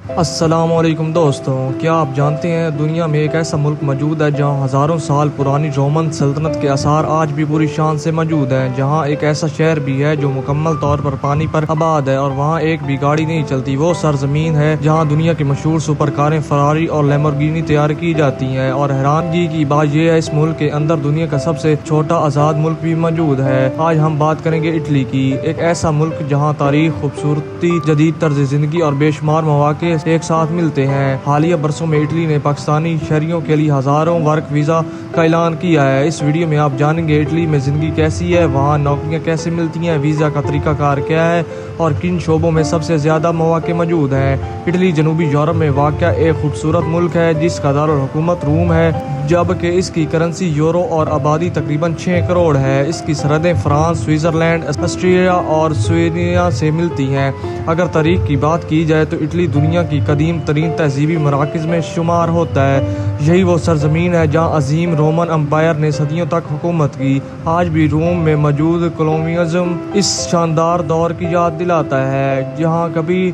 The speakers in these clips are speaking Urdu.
السلام علیکم دوستوں، کیا آپ جانتے ہیں دنیا میں ایک ایسا ملک موجود ہے جہاں ہزاروں سال پرانی رومن سلطنت کے آثار آج بھی پوری شان سے موجود ہیں، جہاں ایک ایسا شہر بھی ہے جو مکمل طور پر پانی پر آباد ہے اور وہاں ایک بھی گاڑی نہیں چلتی۔ وہ سرزمین ہے جہاں دنیا کی مشہور سپر کاریں فراری اور لیمبورگینی تیار کی جاتی ہیں، اور حیرانگی کی بات یہ ہے اس ملک کے اندر دنیا کا سب سے چھوٹا آزاد ملک بھی موجود ہے۔ آج ہم بات کریں گے اٹلی کی، ایک ایسا ملک جہاں تاریخ، خوبصورتی، جدید طرز زندگی اور بے شمار مواقع ایک ساتھ ملتے ہیں۔ حالیہ برسوں میں اٹلی نے پاکستانی شہریوں کے لیے ہزاروں ورک ویزا کا اعلان کیا ہے۔ اس ویڈیو میں آپ جانیں گے اٹلی میں زندگی کیسی ہے، وہاں نوکریاں کیسے ملتی ہیں، ویزا کا طریقہ کار کیا ہے اور کن شعبوں میں سب سے زیادہ مواقع موجود ہیں۔ اٹلی جنوبی یورپ میں واقع ایک خوبصورت ملک ہے جس کا دارالحکومت روم ہے، جبکہ اس کی کرنسی یورو اور آبادی تقریباً 6 کروڑ ہے۔ اس کی سرحدیں فرانس، سوئٹزرلینڈ، آسٹریا اور سویڈن سے ملتی ہیں۔ اگر تاریخ کی بات کی جائے تو اٹلی دنیا کی قدیم ترین تہذیبی مراکز میں شمار ہوتا ہے۔ یہی وہ سرزمین ہے جہاں عظیم رومن امپائر نے صدیوں تک حکومت کی۔ آج بھی روم میں موجود کولونیلزم اس شاندار دور کی یاد دلاتا ہے جہاں کبھی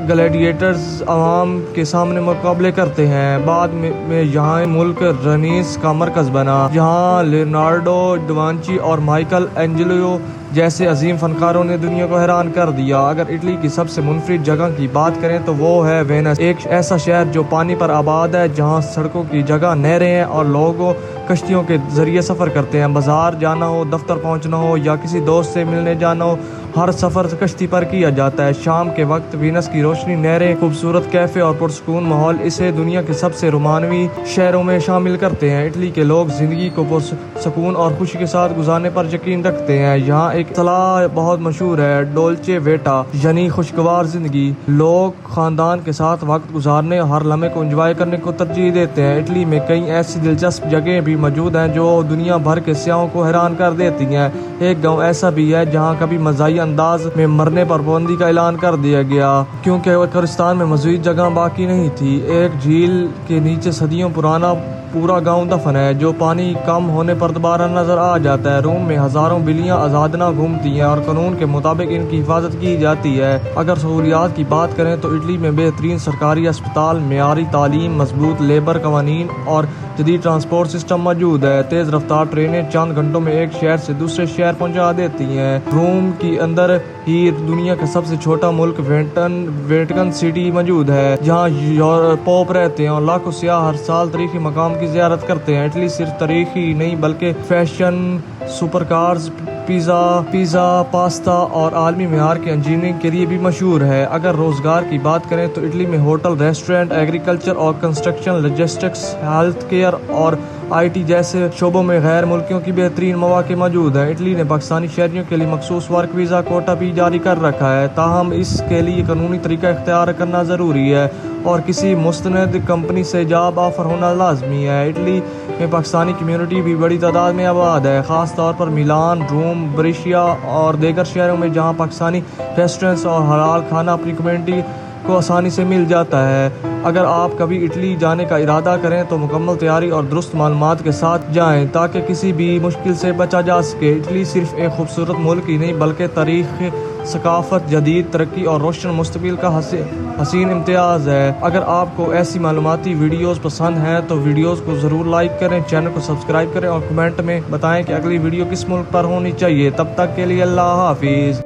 گلیڈیٹرز عوام کے سامنے مقابلے کرتے ہیں۔ بعد میں یہاں ملک رینیس کا مرکز بنا، جہاں لیونارڈو ڈاونچی اور مائیکل اینجلو جیسے عظیم فنکاروں نے دنیا کو حیران کر دیا۔ اگر اٹلی کی سب سے منفرد جگہ کی بات کریں تو وہ ہے وینس، ایک ایسا شہر جو پانی پر آباد ہے، جہاں سڑکوں کی جگہ نہریں ہیں اور لوگ کشتیوں کے ذریعے سفر کرتے ہیں۔ بازار جانا ہو، دفتر پہنچنا ہو یا کسی دوست سے ملنے جانا ہو، ہر سفر کشتی پر کیا جاتا ہے۔ شام کے وقت وینس کی روشنی، نہریں، خوبصورت کیفے اور پرسکون ماحول اسے دنیا کے سب سے رومانوی شہروں میں شامل کرتے ہیں۔ اٹلی کے لوگ زندگی کو پرسکون اور خوشی کے ساتھ گزارنے پر یقین رکھتے ہیں۔ یہاں ایک اصطلاح بہت مشہور ہے، ڈولچے ویٹا، یعنی خوشگوار زندگی۔ لوگ خاندان کے ساتھ وقت گزارنے، ہر لمحے کو انجوائے کرنے کو ترجیح دیتے ہیں۔ اٹلی میں کئی ایسی دلچسپ جگہیں بھی موجود ہیں جو دنیا بھر کے سیاحوں کو حیران کر دیتی ہیں۔ ایک گاؤں ایسا بھی ہے جہاں کبھی مزاحیہ انداز میں مرنے پر پابندی کا اعلان کر دیا گیا کیونکہ قبرستان میں مزید جگہ باقی نہیں تھی۔ ایک جھیل کے نیچے صدیوں پرانا پورا گاؤں دفن ہے جو پانی کم ہونے پر دوبارہ نظر آ جاتا ہے۔ روم میں ہزاروں بلیاں آزادانہ گھومتی ہیں اور قانون کے مطابق ان کی حفاظت کی جاتی ہے۔ اگر سہولیات کی بات کریں تو اٹلی میں بہترین سرکاری اسپتال، معیاری تعلیم، مضبوط لیبر قوانین اور جدید ٹرانسپورٹ سسٹم موجود ہے۔ تیز رفتار ٹرینیں چند گھنٹوں میں ایک شہر سے دوسرے شہر پہنچا دیتی ہیں۔ روم کے اندر ہی دنیا کا سب سے چھوٹا ملک ویٹیکن سٹی موجود ہے جہاں پوپ رہتے ہیں اور لاکھوں سیاح ہر سال تاریخی مقام کی زیارت کرتے ہیں۔ اٹلی صرف تاریخی نہیں بلکہ fashion, super cars, pizza, pasta اور عالمی معیار کے انجینئرنگ کے لیے بھی مشہور ہے۔ اگر روزگار کی بات کریں تو اٹلی میں ہوٹل، ریسٹورنٹ، ایگریکلچر اور کنسٹرکشن، لاجسٹکس، ہیلتھ کیئر اور IT جیسے شعبوں میں غیر ملکیوں کی بہترین مواقع موجود ہیں۔ اٹلی نے پاکستانی شہریوں کے لیے مخصوص ورک ویزا کوٹا بھی جاری کر رکھا ہے، تاہم اس کے لیے قانونی طریقہ اختیار کرنا ضروری ہے اور کسی مستند کمپنی سے جاب آفر ہونا لازمی ہے۔ اٹلی میں پاکستانی کمیونٹی بھی بڑی تعداد میں آباد ہے، خاص طور پر میلان، روم، بریشیا اور دیگر شہروں میں جہاں پاکستانی ریسٹورنٹس اور حلال کھانا اپنی کمیونٹی کو آسانی سے مل جاتا ہے۔ اگر آپ کبھی اٹلی جانے کا ارادہ کریں تو مکمل تیاری اور درست معلومات کے ساتھ جائیں تاکہ کسی بھی مشکل سے بچا جا سکے۔ اٹلی صرف ایک خوبصورت ملک ہی نہیں بلکہ تاریخ، ثقافت، جدید ترقی اور روشن مستقبل کا حسین امتیاز ہے۔ اگر آپ کو ایسی معلوماتی ویڈیوز پسند ہیں تو ویڈیوز کو ضرور لائک کریں، چینل کو سبسکرائب کریں اور کمنٹ میں بتائیں کہ اگلی ویڈیو کس ملک پر ہونی چاہیے۔ تب تک کے لیے اللہ حافظ۔